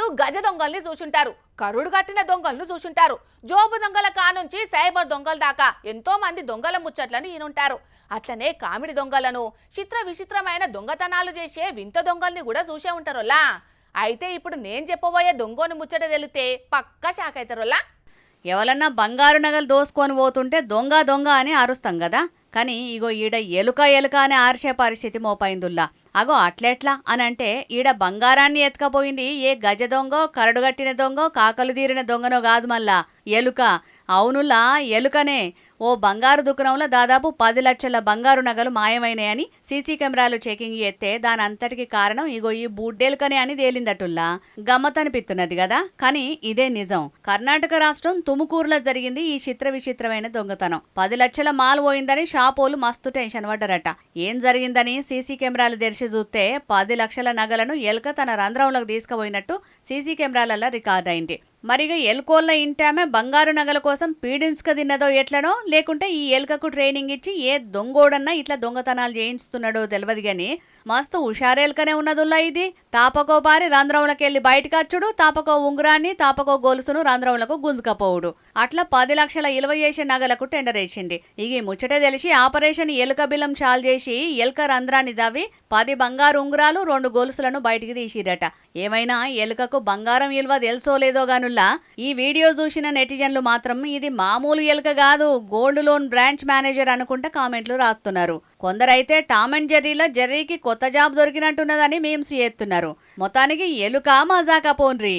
మీరు గజ దొంగల్ని చూసుంటారు, కరుడు కట్టిన దొంగలను చూసుంటారు, జోబు దొంగల కానుంచి సైబర్ దొంగల దాకా ఎంతో మంది దొంగల ముచ్చట్లను ఈనుంటారు. అట్లనే కామెడీ దొంగలను, చిత్ర విచిత్రమైన దొంగతనాలు చేసే వింత దొంగల్ని కూడా చూసే ఉంటారోలా. అయితే ఇప్పుడు నేను చెప్పబోయే దొంగని ముచ్చట తెలితే పక్కా షాక్ అవుతారోలా. ఎవరన్నా బంగారు నగలు దోసుకొని పోతుంటే దొంగ దొంగ అని అరుస్తాం కదా, కానీ ఇగో ఈడ ఎలుక ఎలుక అని ఆర్చే పరిస్థితి మోపైందుల్లా. అగో అట్లెట్లా అని అంటే, ఈడ బంగారాన్ని ఎత్తుకపోయింది ఏ గజ దొంగో, కరడుగట్టిన దొంగో, కాకలు తీరిన దొంగనో కాదు, మళ్ళా ఎలుక. అవునులా, ఎలుకనే. ఓ బంగారు దుకాణంలో దాదాపు 10 లక్షల బంగారు నగలు మాయమైనాయని సీసీ కెమెరాలు చెకింగ్ చేస్తే దాని అంతటికి కారణం ఇగో ఈ బూడ్డెలుకనే అని తేలిందటుల్లా. గమ్మతనిపిస్తున్నది కదా, కానీ ఇదే నిజం. కర్ణాటక రాష్ట్రం తుముకూరులో జరిగింది ఈ చిత్ర విచిత్రమైన దొంగతనం. 10 లక్షల మాల్ పోయిందని షాపోలు మస్తు టెన్షన్ పడ్డారట. ఏం జరిగిందని సీసీ కెమెరాలు తెరిచి చూస్తే 10 లక్షల నగలను ఎలుక తన రంధ్రంలోకి తీసుకుపోయినట్టు సీసీ కెమెరాలలో రికార్డ్ అయింది. మరిగా ఎలుకోళ్ళ ఇంటామె బంగారు నగల కోసం పీడిన్స్క తిన్నదో ఎట్లనో, లేకుంటే ఈ ఎలుకకు ట్రైనింగ్ ఇచ్చి ఏ దొంగోడన్నా ఇట్లా దొంగతనాలు చేయించుతున్నాడో తెలియదు గాని మస్తు హుషారెలుకనే ఉన్నదుల్లా ఇది. తాపకో పారి రంధ్రంలోకి వెళ్ళి బయటకు వచ్చుడు, తాపకో ఉంగురాన్ని, తాపకో గొలుసును రంధ్రంలకు గుంజుకపోవుడు. అట్లా 10 లక్షల ఇలువ చేసే నగలకు టెండర్ వేసింది. ఇగి ముచ్చటే తెలిసి ఆపరేషన్ ఎలుక బిల్లం చాలు చేసి ఎలుక రంధ్రాన్ని దవ్వి 10 బంగారు ఉంగురాలు, 2 గొలుసులను బయటికి తీసిరట. ఏమైనా ఎలుకకు బంగారం విలువ తెలుసో లేదో గానుల్లా, ఈ వీడియో చూసిన నెటిజన్లు మాత్రం ఇది మామూలు ఎలుక కాదు, గోల్డ్ లోన్ బ్రాంచ్ మేనేజర్ అనుకుంటా కామెంట్లు రాస్తున్నారు. కొందరైతే టామ్ అండ్ జెర్రీలో జెర్రీకి కొత్త జాబ్ దొరికినట్టున్నదని మీమ్స్ చేస్తున్నారు. మొత్తానికి ఎలుక మజాకా పోన్రి.